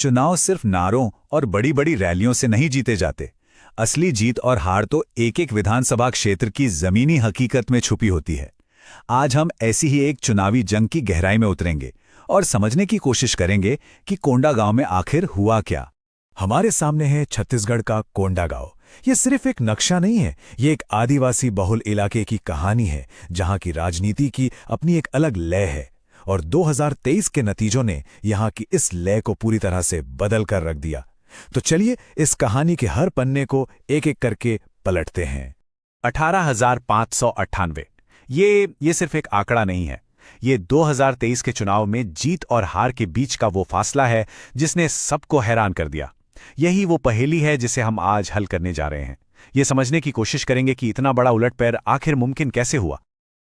चुनाव सिर्फ नारों और बड़ी बड़ी रैलियों से नहीं जीते जाते। असली जीत और हार तो एक एक विधानसभा क्षेत्र की जमीनी हकीकत में छुपी होती है। आज हम ऐसी ही एक चुनावी जंग की गहराई में उतरेंगे और समझने की कोशिश करेंगे कि कोंडागांव में आखिर हुआ क्या। हमारे सामने है छत्तीसगढ़ का कोंडागांव। ये सिर्फ एक नक्शा नहीं है, ये एक आदिवासी बहुल इलाके की कहानी है, जहां की राजनीति की अपनी एक अलग लय है। और 2023 के नतीजों ने यहां की इस लय को पूरी तरह से बदल कर रख दिया। तो चलिए इस कहानी के हर पन्ने को एक एक करके पलटते हैं। 18,598 ये सिर्फ एक आंकड़ा नहीं है। ये 2023 के चुनाव में जीत और हार के बीच का वो फासला है जिसने सबको हैरान कर दिया। यही वो पहेली है जिसे हम आज हल करने जा रहे हैं। ये समझने की कोशिश करेंगे कि इतना बड़ा उलटफेर आखिर मुमकिन कैसे हुआ।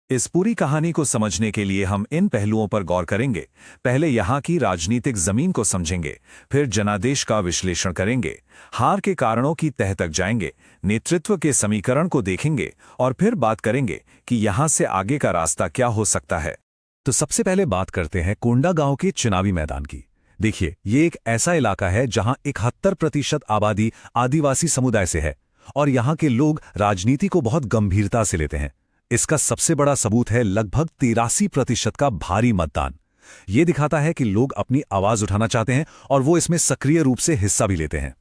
इस पूरी कहानी को समझने के लिए हम इन पहलुओं पर गौर करेंगे। पहले यहाँ की राजनीतिक जमीन को समझेंगे, फिर जनादेश का विश्लेषण करेंगे, हार के कारणों की तह तक जाएंगे, नेतृत्व के समीकरण को देखेंगे और फिर बात करेंगे कि यहाँ से आगे का रास्ता क्या हो सकता है। तो सबसे पहले बात करते हैं कोंडागांव के चुनावी मैदान की। देखिए, ये एक ऐसा इलाका है जहां 71% आबादी आदिवासी समुदाय से है और यहां के लोग राजनीति को बहुत गंभीरता से लेते हैं। इसका सबसे बड़ा सबूत है लगभग 83% का भारी मतदान। ये दिखाता है कि लोग अपनी आवाज उठाना चाहते हैं और वो इसमें सक्रिय रूप से हिस्सा भी लेते हैं।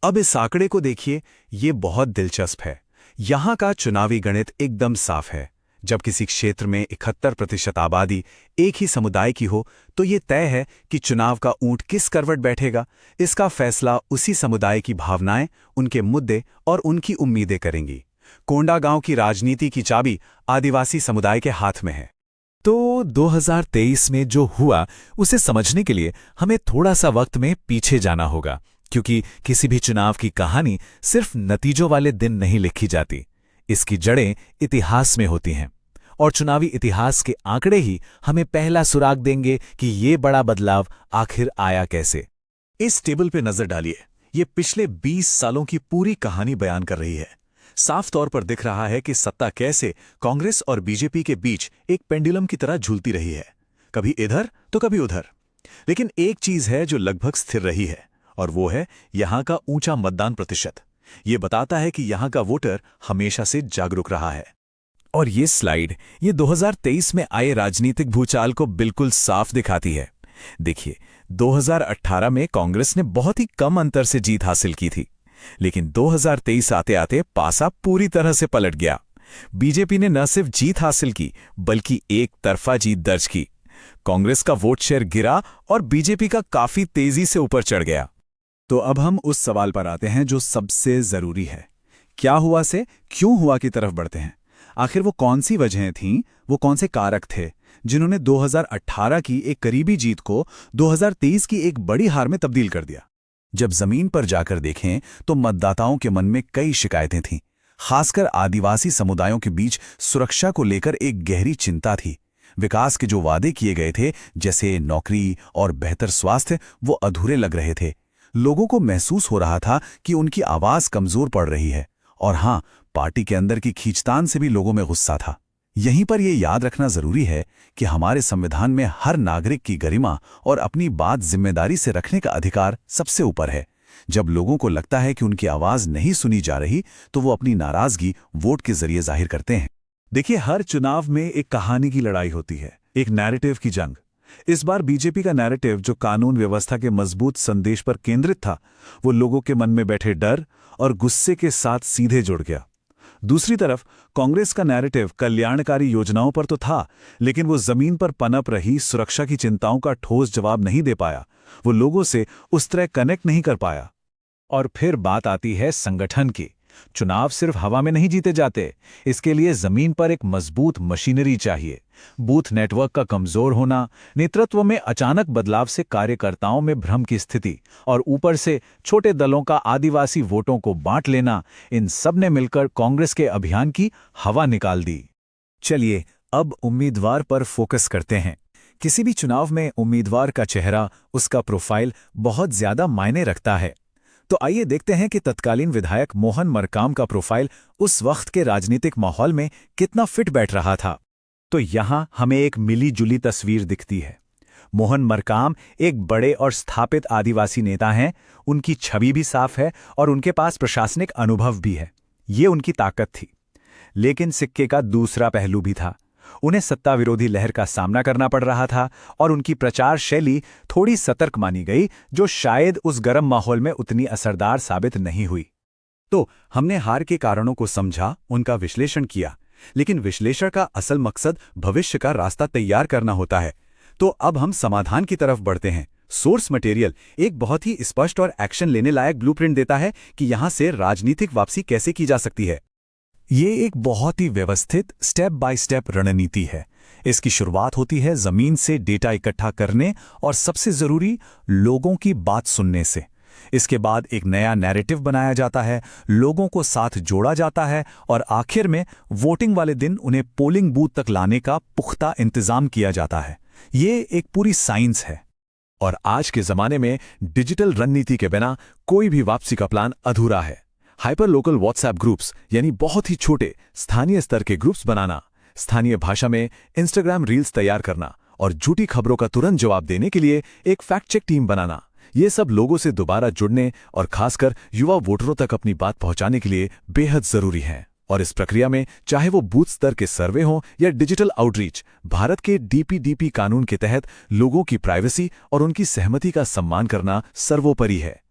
अब इस आंकड़े को देखिए, ये बहुत दिलचस्प है। यहां का चुनावी गणित एकदम साफ है। जब किसी क्षेत्र में 71% आबादी एक ही समुदाय की हो तो ये तय है कि चुनाव का ऊंट किस करवट बैठेगा। इसका फैसला उसी समुदाय की भावनाएं, उनके मुद्दे और उनकी उम्मीदें करेंगी। कोंडागांव की राजनीति की चाबी आदिवासी समुदाय के हाथ में है। तो 2023 में जो हुआ उसे समझने के लिए हमें थोड़ा सा वक्त में पीछे जाना होगा, क्योंकि किसी भी चुनाव की कहानी सिर्फ नतीजों वाले दिन नहीं लिखी जाती। इसकी जड़ें इतिहास में होती हैं और चुनावी इतिहास के आंकड़े ही हमें पहला सुराग देंगे कि ये बड़ा बदलाव आखिर आया कैसे। इस टेबल पे नजर डालिए। ये पिछले 20 सालों की पूरी कहानी बयान कर रही है। साफ तौर पर दिख रहा है कि सत्ता कैसे कांग्रेस और बीजेपी के बीच एक पेंडुलम की तरह झूलती रही है, कभी इधर तो कभी उधर। लेकिन एक चीज है जो लगभग स्थिर रही है और वो है यहां का ऊंचा मतदान प्रतिशत। ये बताता है कि यहां का वोटर हमेशा से जागरूक रहा है। और ये स्लाइड ये 2023 में आए राजनीतिक भूचाल को बिल्कुल साफ दिखाती है। देखिए, 2018 में कांग्रेस ने बहुत ही कम अंतर से जीत हासिल की थी, लेकिन 2023 आते आते पासा पूरी तरह से पलट गया। बीजेपी ने न सिर्फ जीत हासिल की बल्कि एक तरफा जीत दर्ज की। कांग्रेस का वोट शेयर गिरा और बीजेपी का काफी तेजी से ऊपर चढ़ गया। तो अब हम उस सवाल पर आते हैं जो सबसे जरूरी है, क्या हुआ से क्यों हुआ की तरफ बढ़ते हैं। आखिर वो कौन सी वजहें थीं, वो कौन से कारक थे जिन्होंने 2018 की एक करीबी जीत को 2023 की एक बड़ी हार में तब्दील कर दिया। जब जमीन पर जाकर देखें तो मतदाताओं के मन में कई शिकायतें थीं। खासकर आदिवासी समुदायों के बीच सुरक्षा को लेकर एक गहरी चिंता थी। विकास के जो वादे किए गए थे, जैसे नौकरी और बेहतर स्वास्थ्य, वो अधूरे लग रहे थे। लोगों को महसूस हो रहा था कि उनकी आवाज कमजोर पड़ रही है। और हां, पार्टी के अंदर की खींचतान से भी लोगों में गुस्सा था। यहीं पर यह याद रखना जरूरी है कि हमारे संविधान में हर नागरिक की गरिमा और अपनी बात जिम्मेदारी से रखने का अधिकार सबसे ऊपर है। जब लोगों को लगता है कि उनकी आवाज नहीं सुनी जा रही तो वो अपनी नाराजगी वोट के जरिए जाहिर करते हैं। देखिए, हर चुनाव में एक कहानी की लड़ाई होती है, एक नैरेटिव की जंग। इस बार बीजेपी का नैरेटिव, जो कानून व्यवस्था के मजबूत संदेश पर केंद्रित था, वो लोगों के मन में बैठे डर और गुस्से के साथ सीधे जुड़ गया। दूसरी तरफ कांग्रेस का नैरेटिव कल्याणकारी योजनाओं पर तो था, लेकिन वो जमीन पर पनप रही सुरक्षा की चिंताओं का ठोस जवाब नहीं दे पाया। वो लोगों से उस तरह कनेक्ट नहीं कर पाया। और फिर बात आती है संगठन की। चुनाव सिर्फ हवा में नहीं जीते जाते, इसके लिए जमीन पर एक मजबूत मशीनरी चाहिए। बूथ नेटवर्क का कमजोर होना, नेतृत्व में अचानक बदलाव से कार्यकर्ताओं में भ्रम की स्थिति और ऊपर से छोटे दलों का आदिवासी वोटों को बांट लेना, इन सब ने मिलकर कांग्रेस के अभियान की हवा निकाल दी। चलिए अब उम्मीदवार पर फोकस करते हैं। किसी भी चुनाव में उम्मीदवार का चेहरा, उसका प्रोफाइल बहुत ज्यादा मायने रखता है। तो आइए देखते हैं कि तत्कालीन विधायक मोहन मरकाम का प्रोफाइल उस वक्त के राजनीतिक माहौल में कितना फिट बैठ रहा था। तो यहां हमें एक मिली जुली तस्वीर दिखती है। मोहन मरकाम एक बड़े और स्थापित आदिवासी नेता हैं, उनकी छवि भी साफ है और उनके पास प्रशासनिक अनुभव भी है। ये उनकी ताकत थी। लेकिन सिक्के का दूसरा पहलू भी था। उन्हें सत्ता विरोधी लहर का सामना करना पड़ रहा था और उनकी प्रचार शैली थोड़ी सतर्क मानी गई, जो शायद उस गर्म माहौल में उतनी असरदार साबित नहीं हुई। तो हमने हार के कारणों को समझा, उनका विश्लेषण किया, लेकिन विश्लेषण का असल मकसद भविष्य का रास्ता तैयार करना होता है। तो अब हम समाधान की तरफ बढ़ते हैं। सोर्स मटेरियल एक बहुत ही स्पष्ट और एक्शन लेने लायक ब्लूप्रिंट देता है कि यहां से राजनीतिक वापसी कैसे की जा सकती है। ये एक बहुत ही व्यवस्थित स्टेप बाय स्टेप रणनीति है। इसकी शुरुआत होती है जमीन से डेटा इकट्ठा करने और सबसे जरूरी लोगों की बात सुनने से। इसके बाद एक नया नैरेटिव बनाया जाता है, लोगों को साथ जोड़ा जाता है और आखिर में वोटिंग वाले दिन उन्हें पोलिंग बूथ तक लाने का पुख्ता इंतजाम किया जाता है। ये एक पूरी साइंस है। और आज के जमाने में डिजिटल रणनीति के बिना कोई भी वापसी का प्लान अधूरा है। हाइपर लोकल व्हाट्सएप ग्रुप्स यानी बहुत ही छोटे स्थानीय स्तर के ग्रुप्स बनाना, स्थानीय भाषा में इंस्टाग्राम रील्स तैयार करना और झूठी खबरों का तुरंत जवाब देने के लिए एक फैक्ट चेक टीम बनाना, ये सब लोगों से दोबारा जुड़ने और खासकर युवा वोटरों तक अपनी बात पहुंचाने के लिए बेहद जरूरी है। और इस प्रक्रिया में चाहे वो बूथ स्तर के सर्वे हों या डिजिटल आउटरीच, भारत के डीपीडीपी कानून के तहत लोगों की प्राइवेसी और उनकी सहमति का सम्मान करना सर्वोपरि है।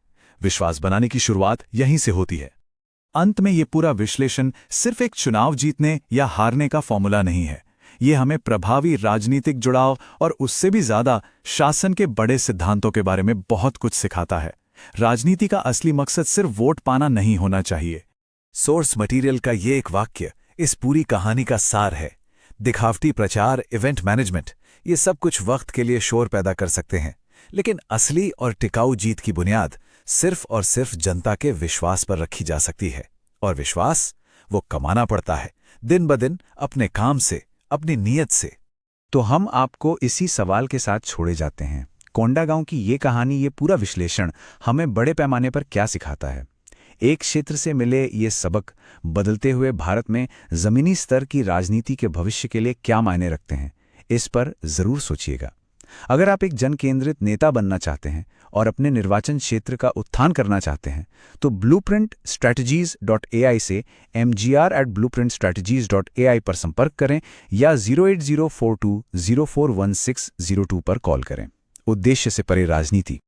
विश्वास बनाने की शुरुआत यहीं से होती है। अंत में ये पूरा विश्लेषण सिर्फ एक चुनाव जीतने या हारने का फॉर्मूला नहीं है। ये हमें प्रभावी राजनीतिक जुड़ाव और उससे भी ज्यादा शासन के बड़े सिद्धांतों के बारे में बहुत कुछ सिखाता है। राजनीति का असली मकसद सिर्फ वोट पाना नहीं होना चाहिए। सोर्स मटेरियल का ये एक वाक्य इस पूरी कहानी का सार है। दिखावटी प्रचार, इवेंट मैनेजमेंट, ये सब कुछ वक्त के लिए शोर पैदा कर सकते हैं, लेकिन असली और टिकाऊ जीत की बुनियाद सिर्फ और सिर्फ जनता के विश्वास पर रखी जा सकती है। और विश्वास वो कमाना पड़ता है दिन ब दिन, अपने काम से, अपनी नीयत से। तो हम आपको इसी सवाल के साथ छोड़े जाते हैं। कोंडागांव की ये कहानी, ये पूरा विश्लेषण हमें बड़े पैमाने पर क्या सिखाता है? एक क्षेत्र से मिले ये सबक बदलते हुए भारत में जमीनी स्तर की राजनीति के भविष्य के लिए क्या मायने रखते हैं, इस पर जरूर सोचिएगा। अगर आप एक जन केंद्रित नेता बनना चाहते हैं और अपने निर्वाचन क्षेत्र का उत्थान करना चाहते हैं, तो blueprintstrategies.ai से mgr@blueprintstrategies.ai पर संपर्क करें या 08042041602 पर कॉल करें। उद्देश्य से परे राजनीति।